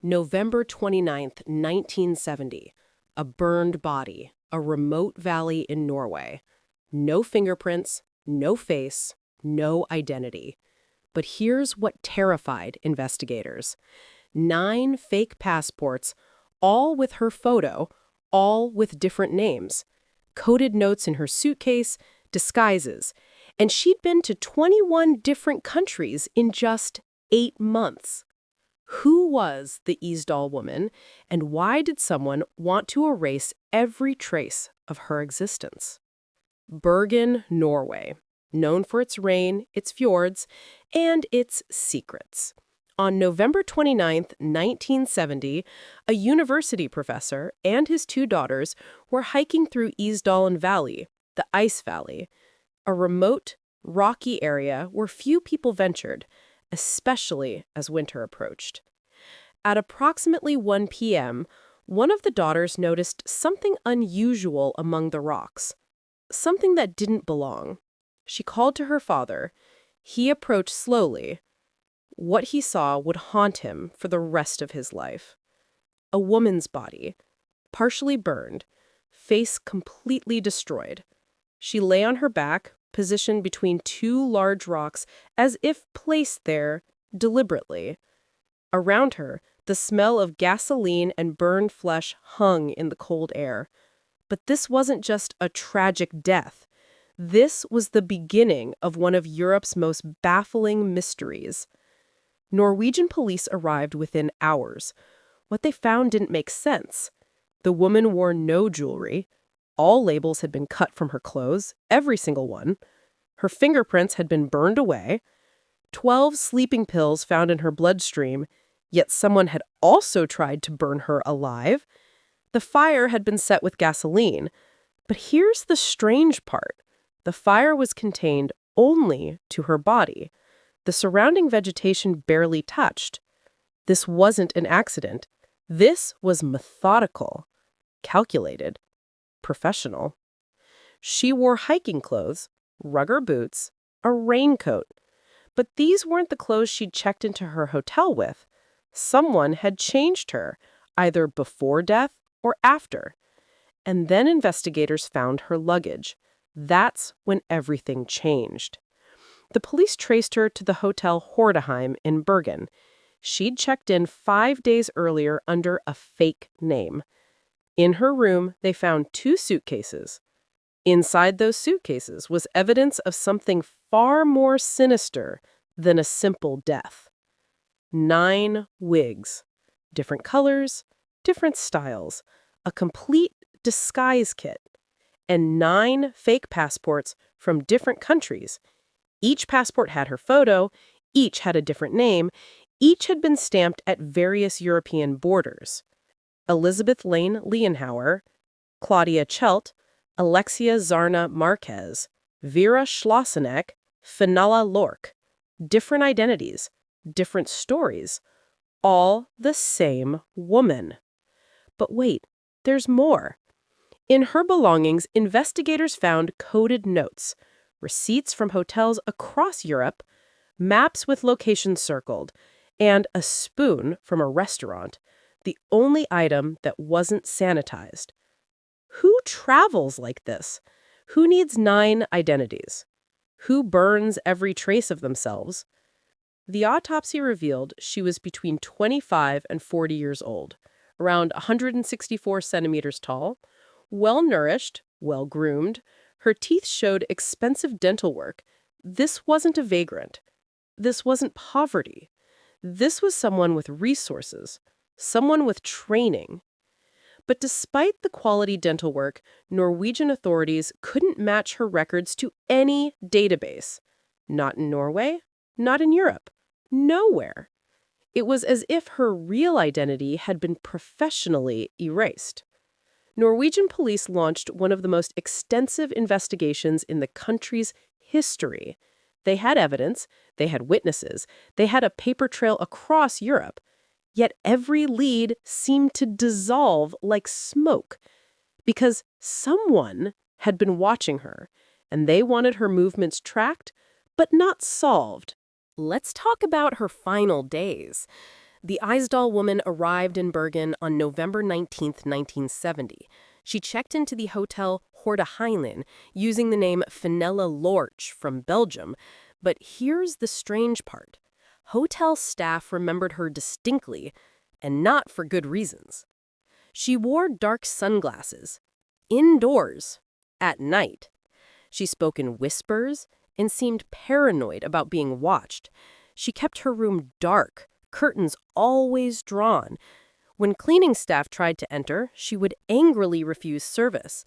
November 29th, 1970. A burned body, a remote valley in Norway. No fingerprints, no face, no identity. But here's what terrified investigators. 9 fake passports, all with her photo, all with different names. Coded notes in her suitcase, disguises. And she'd been to 21 different countries in just 8 months. Who was the Isdal Woman, and why did someone want to erase every trace of her existence? Bergen, Norway, known for its rain, its fjords, and its secrets. On November 29th, 1970, a university professor and his 2 daughters were hiking through Isdalen Valley, the Ice Valley, a remote, rocky area where few people ventured, especially as winter approached. At approximately 1 p.m., one of the daughters noticed something unusual among the rocks, something that didn't belong. She called to her father. He approached slowly. What he saw would haunt him for the rest of his life. A woman's body, partially burned, face completely destroyed. She lay on her back, positioned between 2 large rocks, as if placed there deliberately. Around her, the smell of gasoline and burned flesh hung in the cold air. But this wasn't just a tragic death. This was the beginning of one of Europe's most baffling mysteries. Norwegian police arrived within hours. What they found didn't make sense. The woman wore no jewelry. All labels had been cut from her clothes, every single one. Her fingerprints had been burned away. 12 sleeping pills found in her bloodstream, yet someone had also tried to burn her alive. The fire had been set with gasoline. But here's the strange part. The fire was contained only to her body. The surrounding vegetation barely touched. This wasn't an accident. This was methodical, calculated, professional. She wore hiking clothes, rubber boots, a raincoat. But these weren't the clothes she'd checked into her hotel with. Someone had changed her, either before death or after. And then investigators found her luggage. That's when everything changed. The police traced her to the Hotel Hordeheim in Bergen. She'd checked in 5 days earlier under a fake name. In her room, they found 2 suitcases. Inside those suitcases was evidence of something far more sinister than a simple death. 9 wigs, different colors, different styles, a complete disguise kit, and 9 fake passports from different countries. Each passport had her photo, each had a different name, each had been stamped at various European borders. Elizabeth Lane Leonhauer, Claudia Chelt, Alexia Zarna Marquez, Vera Schlosseneck, Fenella Lork. Different identities, different stories, all the same woman. But wait, there's more. In her belongings, investigators found coded notes, receipts from hotels across Europe, maps with locations circled, and a spoon from a restaurant, the only item that wasn't sanitized. Who travels like this? Who needs 9 identities? Who burns every trace of themselves? The autopsy revealed she was between 25 and 40 years old, around 164 centimeters tall, well-nourished, well-groomed. Her teeth showed expensive dental work. This wasn't a vagrant. This wasn't poverty. This was someone with resources, someone with training. But despite the quality dental work, Norwegian authorities couldn't match her records to any database. Not in Norway, not in Europe, nowhere. It was as if her real identity had been professionally erased. Norwegian police launched one of the most extensive investigations in the country's history. They had evidence, they had witnesses, they had a paper trail across Europe. Yet every lead seemed to dissolve like smoke, because someone had been watching her, and they wanted her movements tracked, but not solved. Let's talk about her final days. The Isdal Woman arrived in Bergen on November 19, 1970. She checked into the hotel Hordeheilen using the name Fenella Lorch from Belgium. But here's the strange part. Hotel staff remembered her distinctly, and not for good reasons. She wore dark sunglasses, indoors, at night. She spoke in whispers and seemed paranoid about being watched. She kept her room dark, curtains always drawn. When cleaning staff tried to enter, she would angrily refuse service.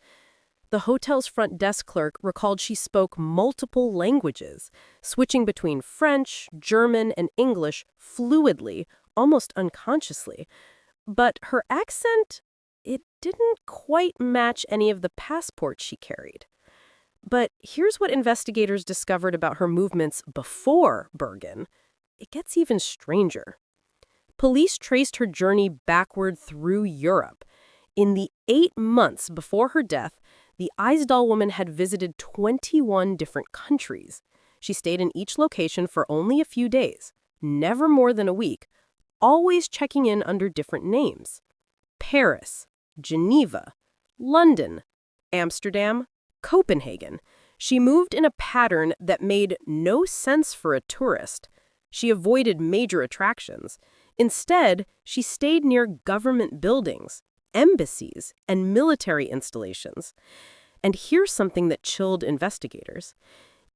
The hotel's front desk clerk recalled she spoke multiple languages, switching between French, German, and English fluidly, almost unconsciously. But her accent, it didn't quite match any of the passports she carried. But here's what investigators discovered about her movements before Bergen. It gets even stranger. Police traced her journey backward through Europe. In the 8 months before her death, the Isdal Woman had visited 21 different countries. She stayed in each location for only a few days, never more than a week, always checking in under different names. Paris, Geneva, London, Amsterdam, Copenhagen. She moved in a pattern that made no sense for a tourist. She avoided major attractions. Instead, she stayed near government buildings, embassies, and military installations. And here's something that chilled investigators.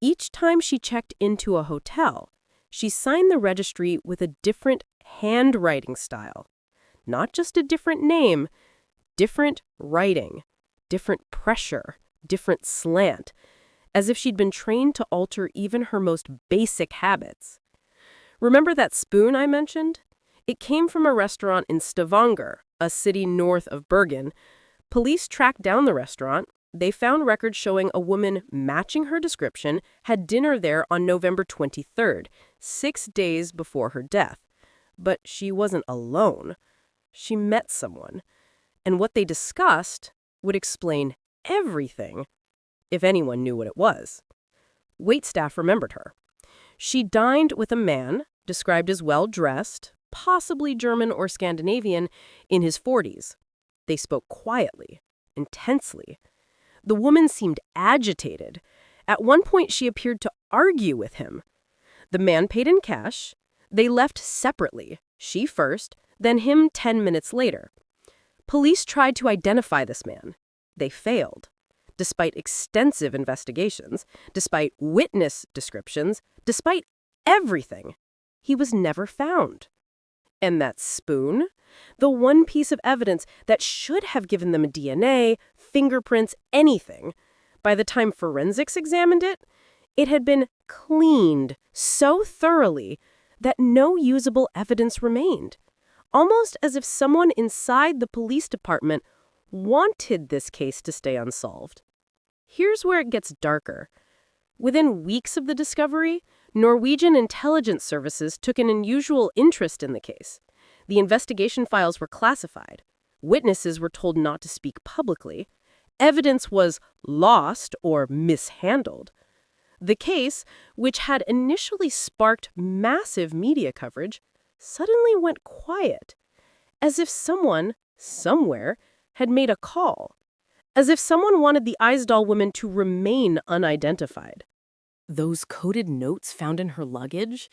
Each time she checked into a hotel, she signed the registry with a different handwriting style. Not just a different name, different writing, different pressure, different slant, as if she'd been trained to alter even her most basic habits. Remember that spoon I mentioned? It came from a restaurant in Stavanger, a city north of Bergen. Police tracked down the restaurant. They found records showing a woman matching her description had dinner there on November 23rd, 6 days before her death. But she wasn't alone. She met someone. And what they discussed would explain everything, if anyone knew what it was. Waitstaff remembered her. She dined with a man, described as well-dressed, possibly German or Scandinavian, in his 40s. They spoke quietly, intensely. The woman seemed agitated. At one point, she appeared to argue with him. The man paid in cash. They left separately, she first, then him 10 minutes later. Police tried to identify this man. They failed. Despite extensive investigations, despite witness descriptions, despite everything, he was never found. And that spoon? The one piece of evidence that should have given them DNA, fingerprints, anything. By the time forensics examined it, it had been cleaned so thoroughly that no usable evidence remained. Almost as if someone inside the police department wanted this case to stay unsolved. Here's where it gets darker. Within weeks of the discovery, Norwegian intelligence services took an unusual interest in the case. The investigation files were classified. Witnesses were told not to speak publicly. Evidence was lost or mishandled. The case, which had initially sparked massive media coverage, suddenly went quiet, as if someone, somewhere, had made a call, as if someone wanted the Isdal Woman to remain unidentified. Those coded notes found in her luggage,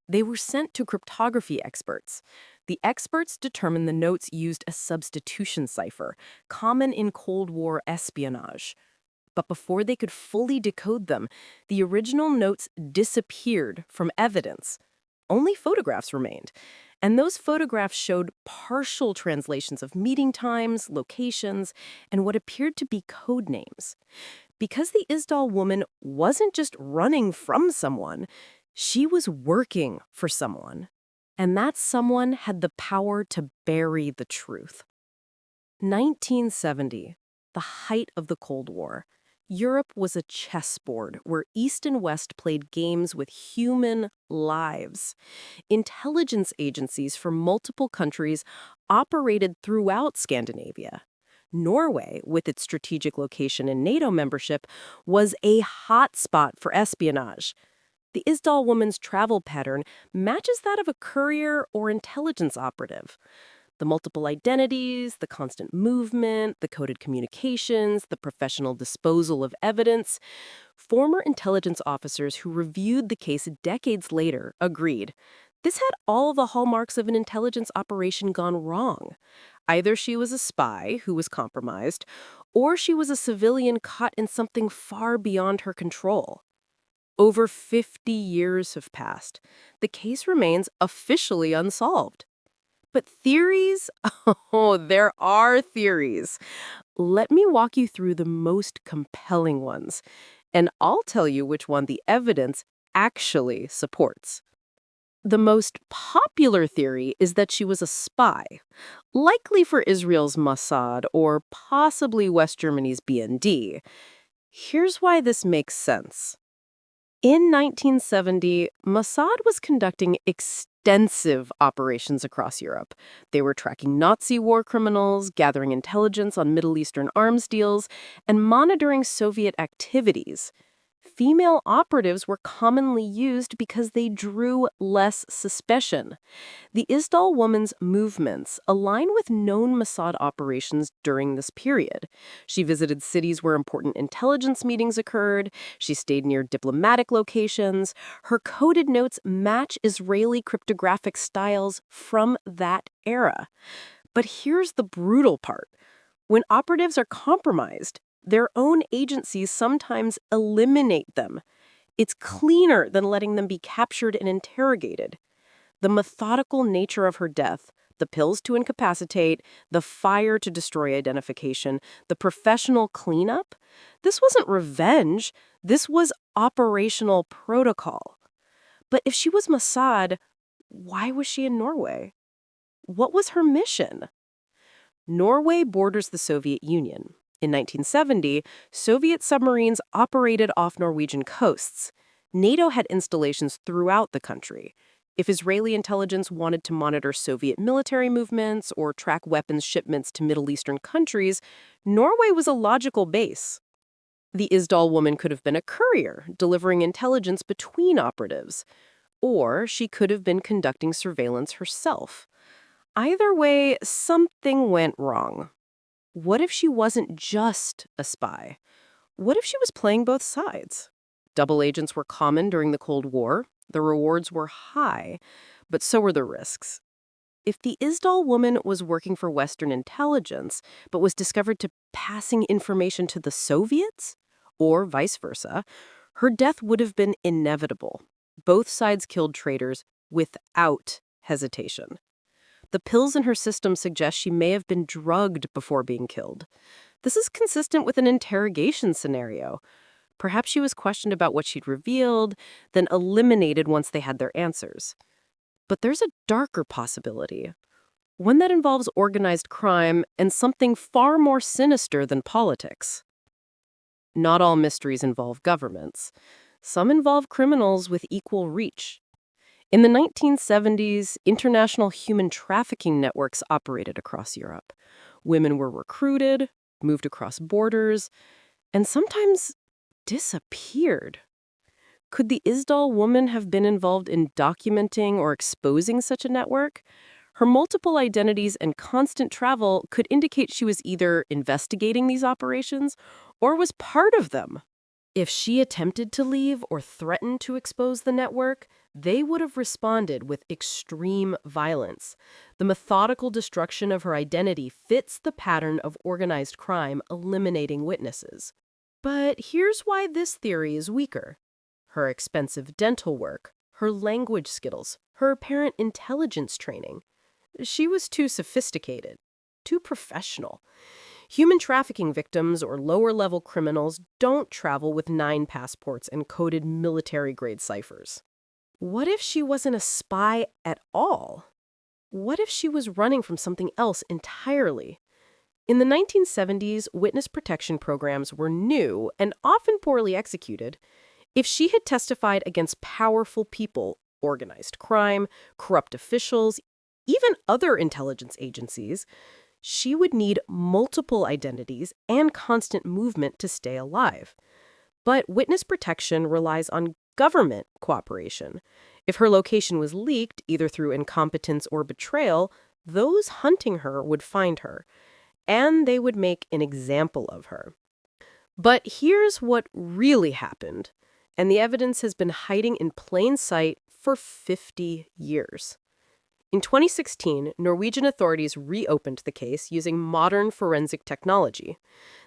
they were sent to cryptography experts. The experts determined the notes used a substitution cipher, common in Cold War espionage. But before they could fully decode them, the original notes disappeared from evidence. Only photographs remained, and those photographs showed partial translations of meeting times, locations, and what appeared to be code names. Because the Isdal Woman wasn't just running from someone, she was working for someone. And that someone had the power to bury the truth. 1970, the height of the Cold War. Europe was a chessboard where East and West played games with human lives. Intelligence agencies from multiple countries operated throughout Scandinavia. Norway, with its strategic location in NATO membership, was a hotspot for espionage. The Isdal woman's travel pattern matches that of a courier or intelligence operative. The multiple identities, the constant movement, the coded communications, the professional disposal of evidence. Former intelligence officers who reviewed the case decades later agreed. This had all the hallmarks of an intelligence operation gone wrong. Either she was a spy who was compromised, or she was a civilian caught in something far beyond her control. Over 50 years have passed. The case remains officially unsolved. But theories? Oh, there are theories. Let me walk you through the most compelling ones, and I'll tell you which one the evidence actually supports. The most popular theory is that she was a spy, likely for Israel's Mossad or possibly West Germany's BND. Here's why this makes sense. In 1970, Mossad was conducting extensive operations across Europe. They were tracking Nazi war criminals, gathering intelligence on Middle Eastern arms deals, and monitoring Soviet activities. Female operatives were commonly used because they drew less suspicion. The Isdal woman's movements align with known Mossad operations during this period. She visited cities where important intelligence meetings occurred. She stayed near diplomatic locations. Her coded notes match Israeli cryptographic styles from that era. But here's the brutal part. When operatives are compromised, their own agencies sometimes eliminate them. It's cleaner than letting them be captured and interrogated. The methodical nature of her death, the pills to incapacitate, the fire to destroy identification, the professional cleanup, this wasn't revenge. This was operational protocol. But if she was Mossad, why was she in Norway? What was her mission? Norway borders the Soviet Union. In 1970, Soviet submarines operated off Norwegian coasts. NATO had installations throughout the country. If Israeli intelligence wanted to monitor Soviet military movements or track weapons shipments to Middle Eastern countries, Norway was a logical base. The Isdal woman could have been a courier, delivering intelligence between operatives. Or she could have been conducting surveillance herself. Either way, something went wrong. What if she wasn't just a spy? What if she was playing both sides? Double agents were common during the Cold War. The rewards were high, but so were the risks. If the Isdal woman was working for Western intelligence, but was discovered to passing information to the Soviets, or vice versa, her death would have been inevitable. Both sides killed traitors without hesitation. The pills in her system suggest she may have been drugged before being killed. This is consistent with an interrogation scenario. Perhaps she was questioned about what she'd revealed, then eliminated once they had their answers. But there's a darker possibility, one that involves organized crime and something far more sinister than politics. Not all mysteries involve governments. Some involve criminals with equal reach. In the 1970s, international human trafficking networks operated across Europe. Women were recruited, moved across borders, and sometimes disappeared. Could the Isdal woman have been involved in documenting or exposing such a network? Her multiple identities and constant travel could indicate she was either investigating these operations or was part of them. If she attempted to leave or threatened to expose the network, they would have responded with extreme violence. The methodical destruction of her identity fits the pattern of organized crime eliminating witnesses. But here's why this theory is weaker. Her expensive dental work, her language skills, her apparent intelligence training. She was too sophisticated, too professional. Human trafficking victims or lower-level criminals don't travel with 9 passports and coded military-grade ciphers. What if she wasn't a spy at all? What if she was running from something else entirely? In the 1970s, witness protection programs were new and often poorly executed. If she had testified against powerful people, organized crime, corrupt officials, even other intelligence agencies, she would need multiple identities and constant movement to stay alive. But witness protection relies on government cooperation. If her location was leaked, either through incompetence or betrayal, those hunting her would find her, and they would make an example of her. But here's what really happened, and the evidence has been hiding in plain sight for 50 years. In 2016, Norwegian authorities reopened the case using modern forensic technology.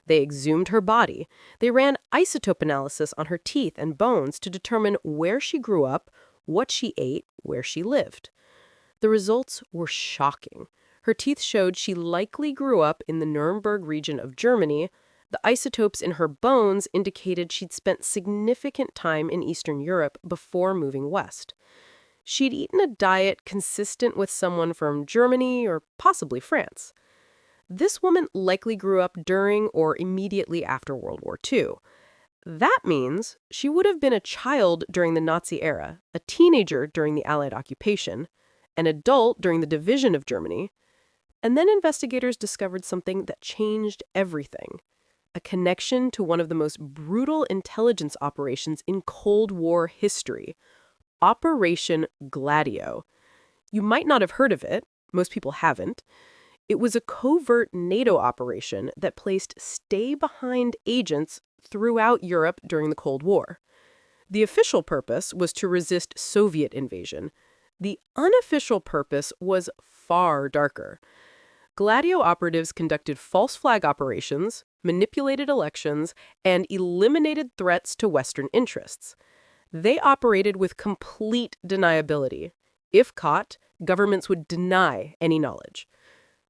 They exhumed her body. They ran isotope analysis on her teeth and bones to determine where she grew up, what she ate, where she lived. The results were shocking. Her teeth showed she likely grew up in the Nuremberg region of Germany. The isotopes in her bones indicated she'd spent significant time in Eastern Europe before moving west. She'd eaten a diet consistent with someone from Germany or possibly France. This woman likely grew up during or immediately after World War II. That means she would have been a child during the Nazi era, a teenager during the Allied occupation, an adult during the division of Germany. And then investigators discovered something that changed everything: a connection to one of the most brutal intelligence operations in Cold War history, Operation Gladio. You might not have heard of it. Most people haven't. It was a covert NATO operation that placed stay-behind agents throughout Europe during the Cold War. The official purpose was to resist Soviet invasion. The unofficial purpose was far darker. Gladio operatives conducted false flag operations, manipulated elections, and eliminated threats to Western interests. They operated with complete deniability. If caught, governments would deny any knowledge.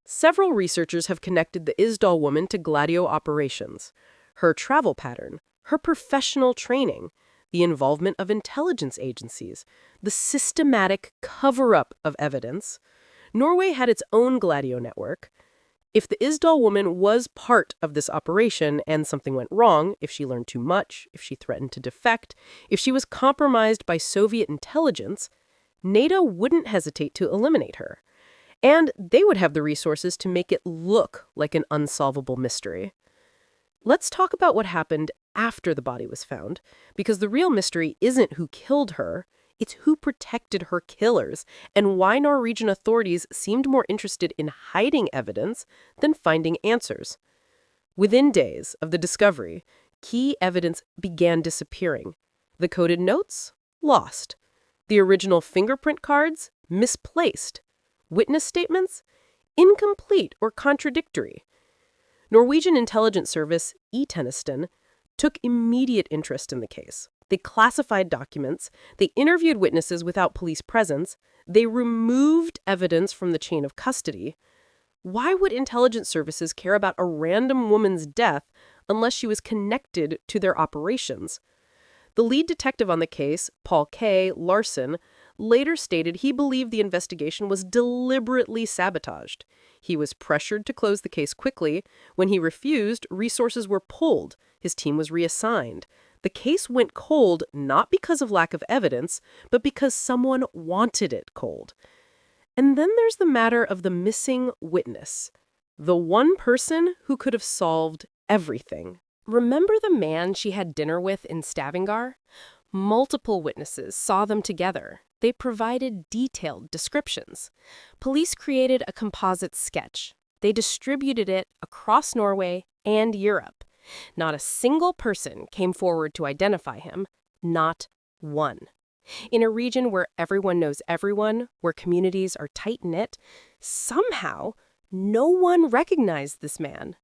Several researchers have connected the Isdal Woman to Gladio operations. Her travel pattern, her professional training, the involvement of intelligence agencies, the systematic cover-up of evidence. Norway had its own Gladio network. If the Isdal Woman was part of this operation and something went wrong, if she learned too much, if she threatened to defect, if she was compromised by Soviet intelligence, NATO wouldn't hesitate to eliminate her. And they would have the resources to make it look like an unsolvable mystery. Let's talk about what happened after the body was found, because the real mystery isn't who killed her, it's who protected her killers, and why Norwegian authorities seemed more interested in hiding evidence than finding answers. Within days of the discovery, key evidence began disappearing. The coded notes? Lost. The original fingerprint cards? Misplaced. Witness statements? Incomplete or contradictory. Norwegian intelligence service, E-Tjenesten, took immediate interest in the case. They classified documents, they interviewed witnesses without police presence, they removed evidence from the chain of custody. Why would intelligence services care about a random woman's death unless she was connected to their operations? The lead detective on the case, Paul K. Larson, later stated he believed the investigation was deliberately sabotaged. He was pressured to close the case quickly. When he refused, resources were pulled. His team was reassigned. The case went cold not because of lack of evidence, but because someone wanted it cold. And then there's the matter of the missing witness, the one person who could have solved everything. Remember the man she had dinner with in Stavanger? Multiple witnesses saw them together. They provided detailed descriptions. Police created a composite sketch. They distributed it across Norway and Europe. Not a single person came forward to identify him. Not one. In a region where everyone knows everyone, where communities are tight-knit, somehow no one recognized this man.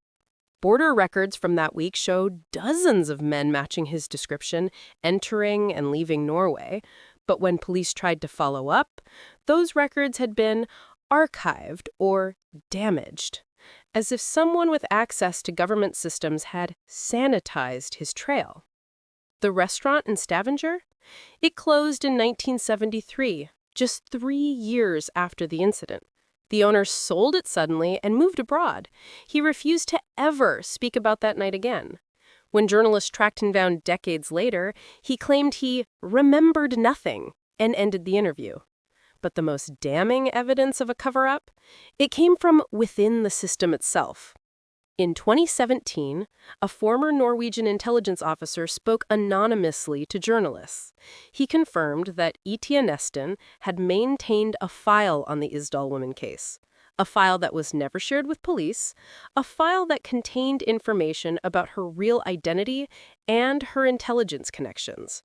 Border records from that week showed dozens of men matching his description, entering and leaving Norway. But when police tried to follow up, those records had been archived or damaged, as if someone with access to government systems had sanitized his trail. The restaurant in Stavanger? It closed in 1973, just 3 years after the incident. The owner sold it suddenly and moved abroad. He refused to ever speak about that night again. When journalists tracked him down decades later, he claimed he remembered nothing and ended the interview. But the most damning evidence of a cover-up? It came from within the system itself. In 2017, a former Norwegian intelligence officer spoke anonymously to journalists. He confirmed that Nesten had maintained a file on the Isdal Woman case, a file that was never shared with police, a file that contained information about her real identity and her intelligence connections.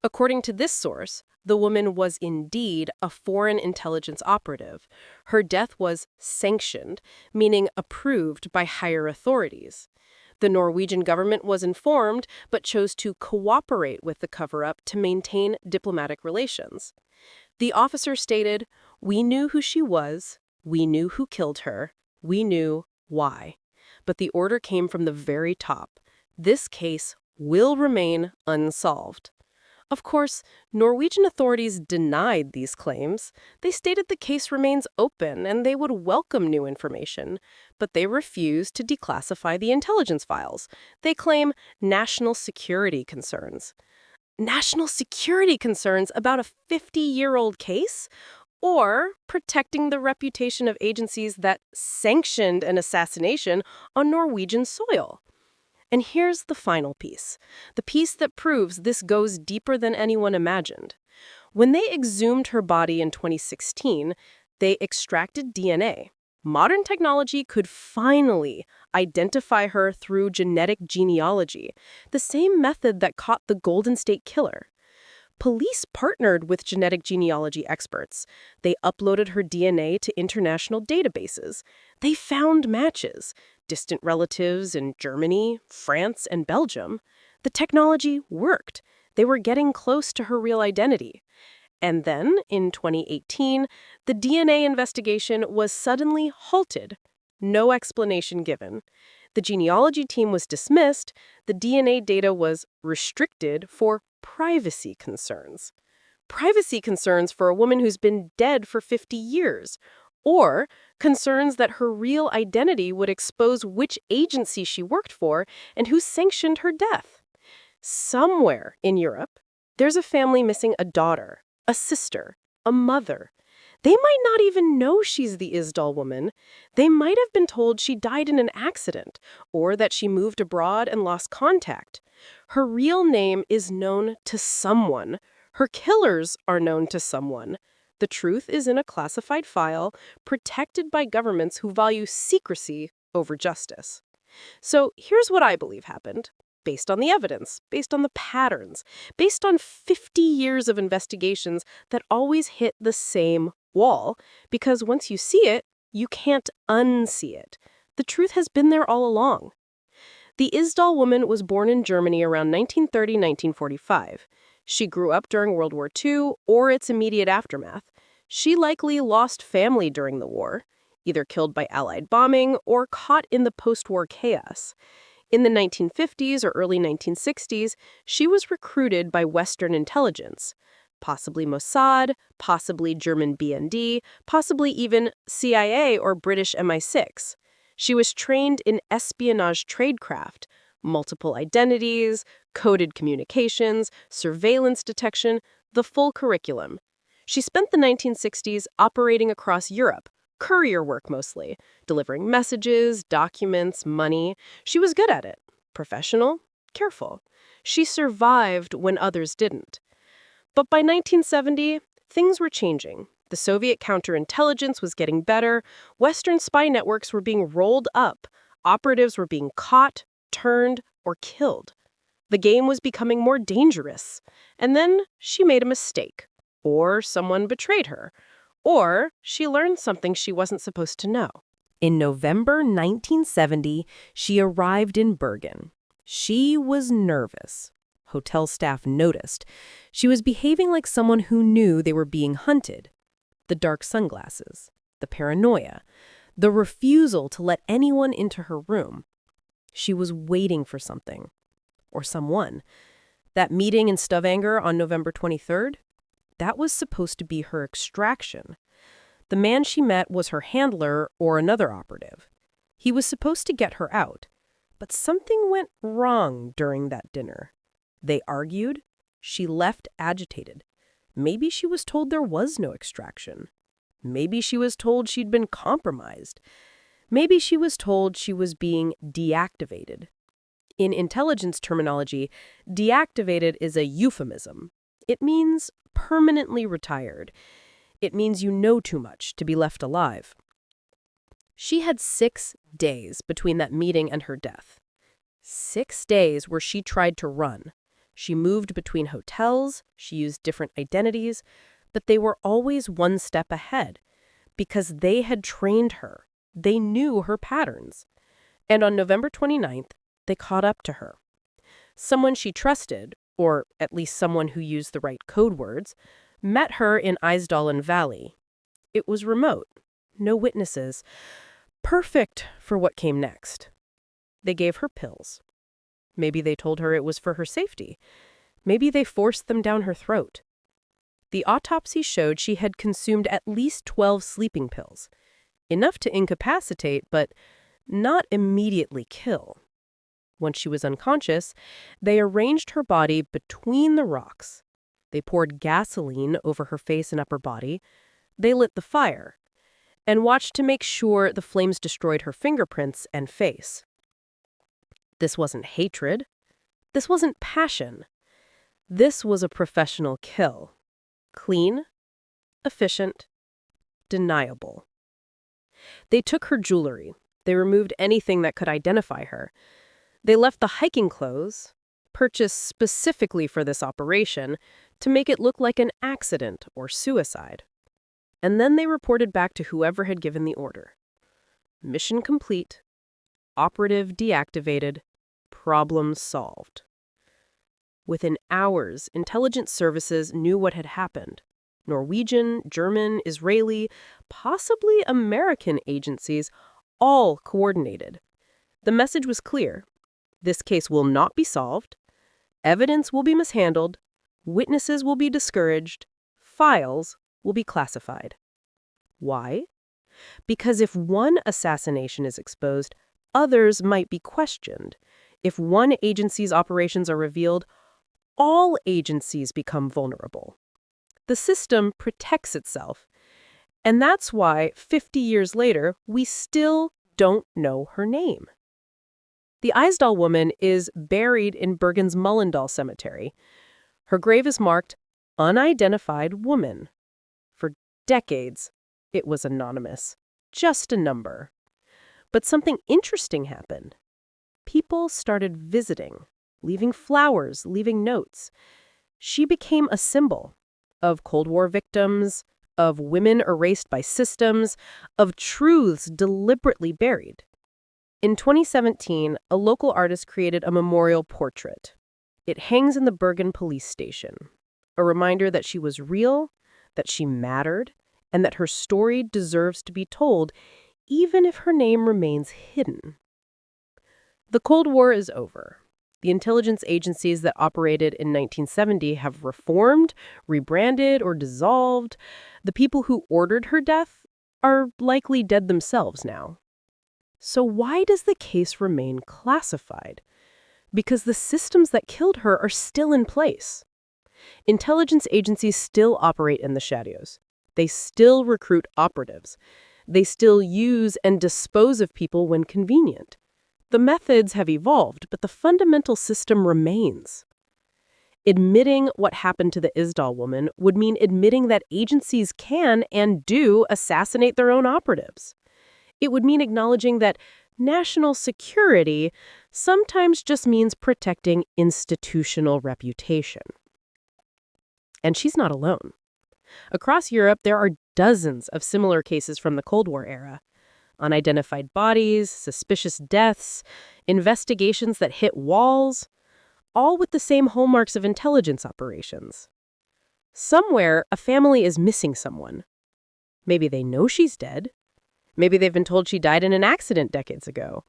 According to this source, the woman was indeed a foreign intelligence operative. Her death was sanctioned, meaning approved by higher authorities. The Norwegian government was informed, but chose to cooperate with the cover-up to maintain diplomatic relations. The officer stated, "We knew who she was, we knew who killed her, we knew why." But the order came from the very top. This case will remain unsolved. Of course, Norwegian authorities denied these claims. They stated the case remains open and they would welcome new information, but they refused to declassify the intelligence files. They claim national security concerns. National security concerns about a 50-year-old case? Or protecting the reputation of agencies that sanctioned an assassination on Norwegian soil? And here's the final piece, the piece that proves this goes deeper than anyone imagined. When they exhumed her body in 2016, they extracted DNA. Modern technology could finally identify her through genetic genealogy, the same method that caught the Golden State Killer. Police partnered with genetic genealogy experts. They uploaded her DNA to international databases. They found matches, distant relatives in Germany, France, and Belgium. The technology worked. They were getting close to her real identity. And then, in 2018, the DNA investigation was suddenly halted. No explanation given. The genealogy team was dismissed. The DNA data was restricted for privacy concerns. Privacy concerns for a woman who's been dead for 50 years. Or concerns that her real identity would expose which agency she worked for and who sanctioned her death. Somewhere in Europe, there's a family missing a daughter, a sister, a mother. They might not even know she's the Isdal woman. They might have been told she died in an accident or that she moved abroad and lost contact. Her real name is known to someone. Her killers are known to someone. The truth is in a classified file, protected by governments who value secrecy over justice. So here's what I believe happened, based on the evidence, based on the patterns, based on 50 years of investigations that always hit the same wall, because once you see it, you can't unsee it. The truth has been there all along. The Isdal woman was born in Germany around 1930-1945. She grew up during World War II or its immediate aftermath. She likely lost family during the war, either killed by Allied bombing or caught in the post-war chaos. In the 1950s or early 1960s, she was recruited by Western intelligence, possibly Mossad, possibly German BND, possibly even CIA or British MI6. She was trained in espionage tradecraft, multiple identities, coded communications, surveillance detection, the full curriculum. She spent the 1960s operating across Europe, courier work mostly, delivering messages, documents, money. She was good at it. Professional, careful. She survived when others didn't. But by 1970, things were changing. The Soviet counterintelligence was getting better. Western spy networks were being rolled up. Operatives were being caught, turned, or killed. The game was becoming more dangerous. And then she made a mistake. Or someone betrayed her. Or she learned something she wasn't supposed to know. In November 1970, she arrived in Bergen. She was nervous. Hotel staff noticed. She was behaving like someone who knew they were being hunted. The dark sunglasses, the paranoia, the refusal to let anyone into her room. She was waiting for something. Or someone. That meeting in Stavanger on November 23rd? That was supposed to be her extraction. The man she met was her handler or another operative. He was supposed to get her out. But something went wrong during that dinner. They argued. She left agitated. Maybe she was told there was no extraction. Maybe she was told she'd been compromised. Maybe she was told she was being deactivated. In intelligence terminology, deactivated is a euphemism. It means permanently retired. It means you know too much to be left alive. She had 6 days between that meeting and her death. 6 days where she tried to run. She moved between hotels, she used different identities, but they were always one step ahead because they had trained her. They knew her patterns. And on November 29th, they caught up to her. Someone she trusted, or at least someone who used the right code words, met her in Isdal Valley. It was remote, no witnesses, perfect for what came next. They gave her pills. Maybe they told her it was for her safety. Maybe they forced them down her throat. The autopsy showed she had consumed at least 12 sleeping pills, enough to incapacitate, but not immediately kill. Once she was unconscious, they arranged her body between the rocks. They poured gasoline over her face and upper body. They lit the fire and watched to make sure the flames destroyed her fingerprints and face. This wasn't hatred. This wasn't passion. This was a professional kill. Clean, efficient, deniable. They took her jewelry. They removed anything that could identify her. They left the hiking clothes, purchased specifically for this operation, to make it look like an accident or suicide. And then they reported back to whoever had given the order. Mission complete. Operative deactivated. Problem solved. Within hours, intelligence services knew what had happened. Norwegian, German, Israeli, possibly American agencies all coordinated. The message was clear. This case will not be solved. Evidence will be mishandled. Witnesses will be discouraged. Files will be classified. Why? Because if one assassination is exposed, others might be questioned. If one agency's operations are revealed, all agencies become vulnerable. The system protects itself. And that's why, 50 years later, we still don't know her name. The Isdal Woman is buried in Bergen's Mullendal Cemetery. Her grave is marked Unidentified Woman. For decades, it was anonymous, just a number. But something interesting happened. People started visiting, leaving flowers, leaving notes. She became a symbol of Cold War victims, of women erased by systems, of truths deliberately buried. In 2017, a local artist created a memorial portrait. It hangs in the Bergen police station, a reminder that she was real, that she mattered, and that her story deserves to be told, even if her name remains hidden. The Cold War is over. The intelligence agencies that operated in 1970 have reformed, rebranded, or dissolved. The people who ordered her death are likely dead themselves now. So why does the case remain classified? Because the systems that killed her are still in place. Intelligence agencies still operate in the shadows. They still recruit operatives. They still use and dispose of people when convenient. The methods have evolved, but the fundamental system remains. Admitting what happened to the Isdal Woman would mean admitting that agencies can and do assassinate their own operatives. It would mean acknowledging that national security sometimes just means protecting institutional reputation. And she's not alone. Across Europe, there are dozens of similar cases from the Cold War era. Unidentified bodies, suspicious deaths, investigations that hit walls, all with the same hallmarks of intelligence operations. Somewhere, a family is missing someone. Maybe they know she's dead. Maybe they've been told she died in an accident decades ago.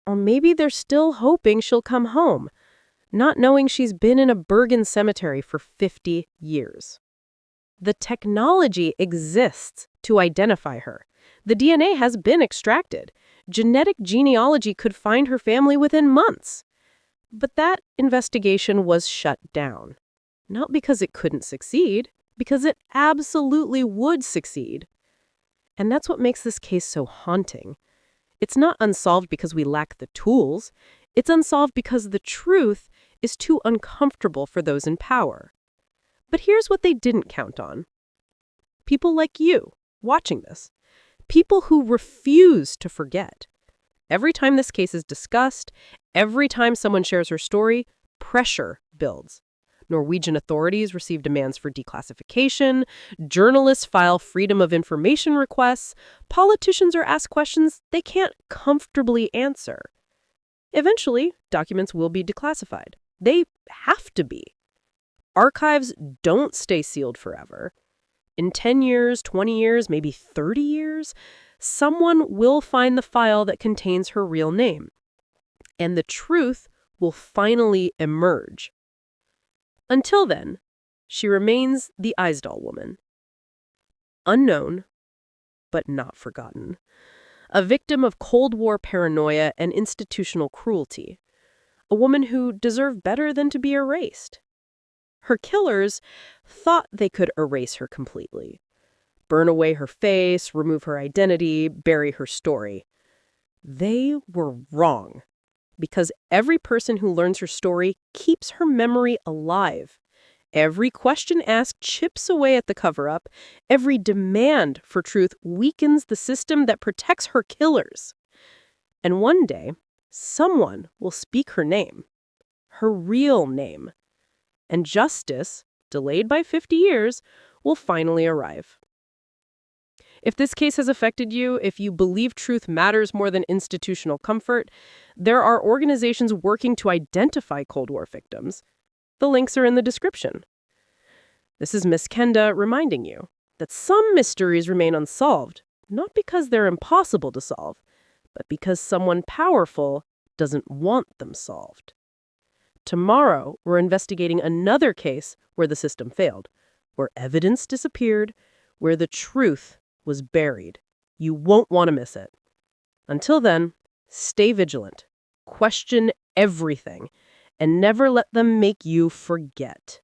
Or maybe they're still hoping she'll come home, not knowing she's been in a Bergen cemetery for 50 years. The technology exists to identify her. The DNA has been extracted. Genetic genealogy could find her family within months. But that investigation was shut down. Not because it couldn't succeed, because it absolutely would succeed. And that's what makes this case so haunting. It's not unsolved because we lack the tools. It's unsolved because the truth is too uncomfortable for those in power. But here's what they didn't count on. People like you, watching this. People who refuse to forget. Every time this case is discussed, every time someone shares her story, pressure builds. Norwegian authorities receive demands for declassification, journalists file freedom of information requests, politicians are asked questions they can't comfortably answer. Eventually, documents will be declassified. They have to be. Archives don't stay sealed forever. In 10 years, 20 years, maybe 30 years, someone will find the file that contains her real name. And the truth will finally emerge. Until then, she remains the Isdal Woman. Unknown, but not forgotten. A victim of Cold War paranoia and institutional cruelty. A woman who deserved better than to be erased. Her killers thought they could erase her completely. Burn away her face, remove her identity, bury her story. They were wrong. Because every person who learns her story keeps her memory alive. Every question asked chips away at the cover-up. Every demand for truth weakens the system that protects her killers. And one day, someone will speak her name. Her real name. And justice, delayed by 50 years, will finally arrive. If this case has affected you, if you believe truth matters more than institutional comfort, there are organizations working to identify Cold War victims. The links are in the description. This is Miss Kenda reminding you that some mysteries remain unsolved, not because they're impossible to solve, but because someone powerful doesn't want them solved. Tomorrow, we're investigating another case where the system failed, where evidence disappeared, where the truth was buried. You won't want to miss it. Until then, stay vigilant, question everything, and never let them make you forget.